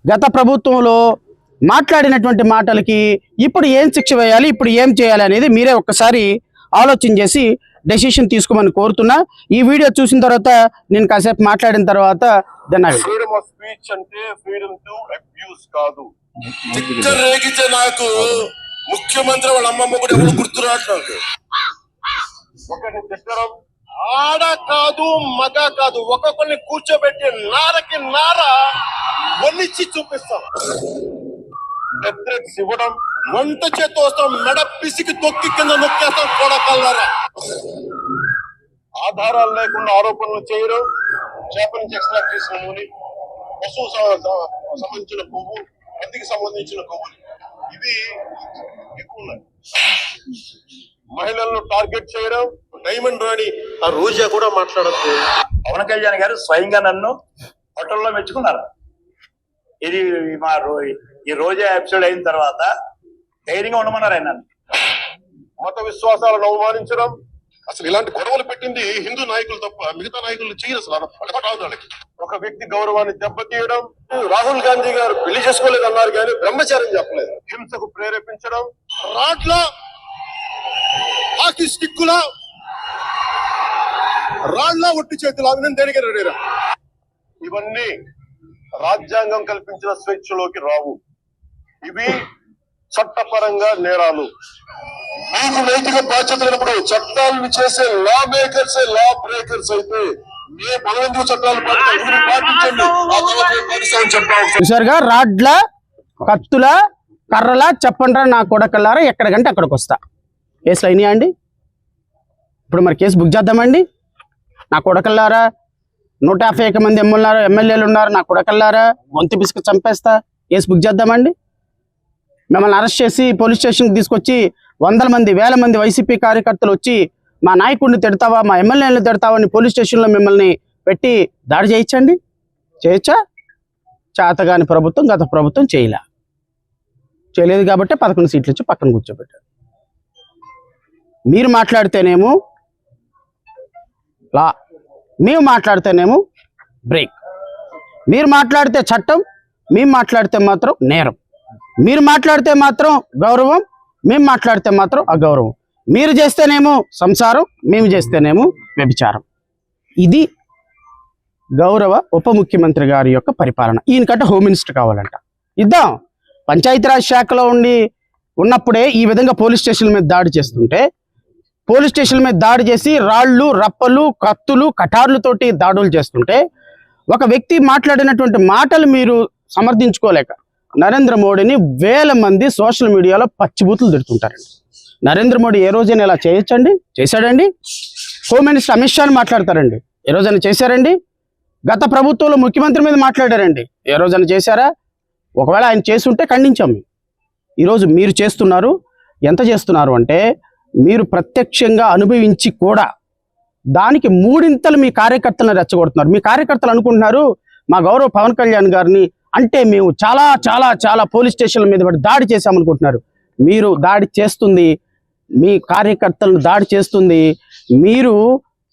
గత ప్రభుత్వంలో మాట్లాడినటువంటి మాటలకి ఇప్పుడు ఏం శిక్ష వేయాలి, ఇప్పుడు ఏం చేయాలి అనేది మీరే ఒక్కసారి ఆలోచన చేసి డెసిషన్ తీసుకోమని కోరుతున్నా. ఈ వీడియో చూసిన తర్వాత నేను కాసేపు మాట్లాడిన తర్వాత ఫ్రీడమ్ ఆఫ్ స్పీచ్ అంటే ఫ్రీడమ్ టు అబ్యూస్ కాదు. రేగితే నాకు ముఖ్యమంత్రి వాళ్ళ అమ్మమ్మ కూడా ఎవరు గుర్తు రావట్లేదు. ఒకరిని తిట్టడం ఆడ కాదు మగ కాదు, ఒక్కొక్కరిని కూర్చోబెట్టి నారకి నార వల్లిచ్చి చూపిస్తాం. ఇవ్వడం వంట చేతి వస్తాం, మెడ పిసికి తొక్కి కింద నొక్కేస్తాం. కొడకల్లారా ఆధారాలు లేకుండా ఆరోపణలు చేయడం, చేప నుంచి ఎక్స్ట్రాక్ట్ చేసిన నూనె, పశువు సంబంధించిన కొవ్వు, మందికి సంబంధించిన కొవ్వులు ఇవి ఎక్కువ ఉన్నాయి. మహిళలను టార్గెట్ చేయడం, డైమండ్ రాణి ఆ రోజా కూడా మాట్లాడద్దు. పవన్ కళ్యాణ్ గారు స్వయంగా నన్ను హోటల్లో మెచ్చుకున్నారు. ఇది మా ఈ రోజా ఎపిసోడ్ అయిన తర్వాత ధైర్యంగా ఉండమన్నారు ఆయన. మత విశ్వాసాలను అవమానించడం, అసలు ఇలాంటి గొడవలు పెట్టింది హిందూ నాయకులు తప్ప మిగతా నాయకులు చేయరు. అసలు అలవాటు వాళ్ళకి. ఒక వ్యక్తి గౌరవాన్ని దెబ్బతీయడం. రాహుల్ గాంధీ గారు పెళ్లి చేసుకోలేదు అన్నారు కానీ బ్రహ్మచారం చెప్పలేదు. హింసకు ప్రేరేపించడం, రాడ్ల హాకీ స్టిక్కుల రాళ్ల ఒట్టి చేతులు అభినందనగా రెడీరా. ఇవన్నీ రాజ్యాంగం కల్పించిన స్వేచ్ఛలోకి రావు. ఇవి చట్టపరంగా నేరాలు. మీకు నైతిక బాధ్యత లేనప్పుడు చట్టాలను చేసే లా మేకర్స్ లా బ్రేకర్స్ అయితే మనం చట్టాలు పాటించండి. చూసారుగా, రాడ్ల కత్తుల కర్రల చెప్పండ్రా నా కొడకల్లారా, ఎక్కడికంటే అక్కడికి వస్తా. కేసులు అయినాయా అండి? ఇప్పుడు మరి కేసు బుక్ చేద్దామండి. నా కొడకల్లారా, 151 మంది ఎమ్మెల్యేలు ఉన్నారు. నా కొడకల్లారా, గొంతు పిసుకు చంపేస్తా. కేసు బుక్ చేద్దామండి. మిమ్మల్ని అరెస్ట్ చేసి పోలీస్ స్టేషన్కి తీసుకొచ్చి 100 మంది 1000 మంది వైసీపీ కార్యకర్తలు వచ్చి మా నాయకుడిని తిడతావా, మా ఎమ్మెల్యేలను తిడతావా అని పోలీస్ స్టేషన్లో మిమ్మల్ని పెట్టి దాడి చేయించండి. చేయొచ్చా? చేతగాని ప్రభుత్వం గత ప్రభుత్వం చేయలేదు కాబట్టి 11 సీట్లు ఇచ్చి పక్కన కూర్చోబెట్టారు. మీరు మాట్లాడితేనేమో లా, మేము మాట్లాడితేనేమో బ్రేక్. మీరు మాట్లాడితే చట్టం, మేము మాట్లాడితే మాత్రం నేరం. మీరు మాట్లాడితే మాత్రం గౌరవం, మేము మాట్లాడితే మాత్రం అగౌరవం. మీరు చేస్తేనేమో సంసారం, మేము చేస్తేనేమో వ్యభిచారం. ఇది గౌరవ ఉప ముఖ్యమంత్రి గారి యొక్క పరిపాలన. ఈయనకంటే హోమ్ మినిస్టర్ కావాలంట. ఇద్దాం. పంచాయతీరాజ్ శాఖలో ఉన్నప్పుడే ఈ విధంగా పోలీస్ స్టేషన్ల మీద దాడి చేస్తుంటే, పోలీస్ స్టేషన్ల మీద దాడి చేసి రాళ్ళు రప్పలు కత్తులు కటార్లతోటి దాడులు చేస్తుంటే, ఒక వ్యక్తి మాట్లాడినటువంటి మాటలు మీరు సమర్థించుకోలేక నరేంద్ర మోడీని 1000 మంది సోషల్ మీడియాలో పచ్చిబూతులు తిడుతుంటారండి. నరేంద్ర మోడీ ఏ రోజైనా ఇలా చేయొచ్చండి? చేశాడండి? హోమ్ మినిస్టర్ అమిత్ షాని మాట్లాడతారండి? ఏ రోజైనా చేశారండి? గత ప్రభుత్వంలో ముఖ్యమంత్రి మీద మాట్లాడారండి? ఏ రోజైనా చేశారా? ఒకవేళ ఆయన చేసుంటే ఖండించాం. ఈరోజు మీరు చేస్తున్నారు. ఎంత చేస్తున్నారు అంటే, మీరు ప్రత్యక్షంగా అనుభవించి కూడా దానికి 3 మీ కార్యకర్తలను రెచ్చగొడుతున్నారు. మీ కార్యకర్తలు అనుకుంటున్నారు మా గౌరవ పవన్ కళ్యాణ్ గారిని అంటే మేము చాలా చాలా చాలా పోలీస్ స్టేషన్ల మీద పడి దాడి చేశామనుకుంటున్నారు. మీరు దాడి చేస్తుంది, మీ కార్యకర్తలను దాడి చేస్తుంది, మీరు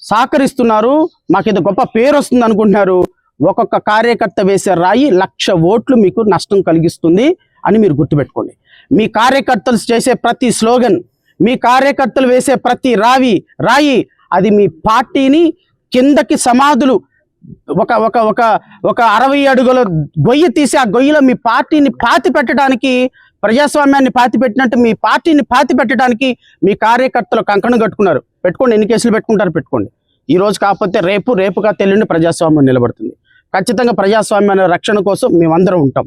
సహకరిస్తున్నారు, మాకేదో గొప్ప పేరు వస్తుంది అనుకుంటున్నారు. ఒక్కొక్క కార్యకర్త వేసే రాయి 1,00,000 ఓట్లు మీకు నష్టం కలిగిస్తుంది అని మీరు గుర్తుపెట్టుకోండి. మీ కార్యకర్తలు చేసే ప్రతి స్లోగన్, మీ కార్యకర్తలు వేసే ప్రతి రాయి అది మీ పార్టీని కిందకి సమాధులు ఒక 60 అడుగుల గొయ్యి తీసి ఆ గొయ్యిలో మీ పార్టీని పాతి పెట్టడానికి, ప్రజాస్వామ్యాన్ని పాతి పెట్టినట్టు మీ పార్టీని పాతి పెట్టడానికి మీ కార్యకర్తలు కంకణం కట్టుకున్నారు. పెట్టుకోండి. ఎన్ని కేసులు పెట్టుకుంటారు పెట్టుకోండి. ఈ రోజు కాకపోతే రేపుగా తెల్లుండి ప్రజాస్వామ్యం నిలబడుతుంది. ఖచ్చితంగా ప్రజాస్వామ్యాన్ని రక్షణ కోసం మేమందరం ఉంటాం.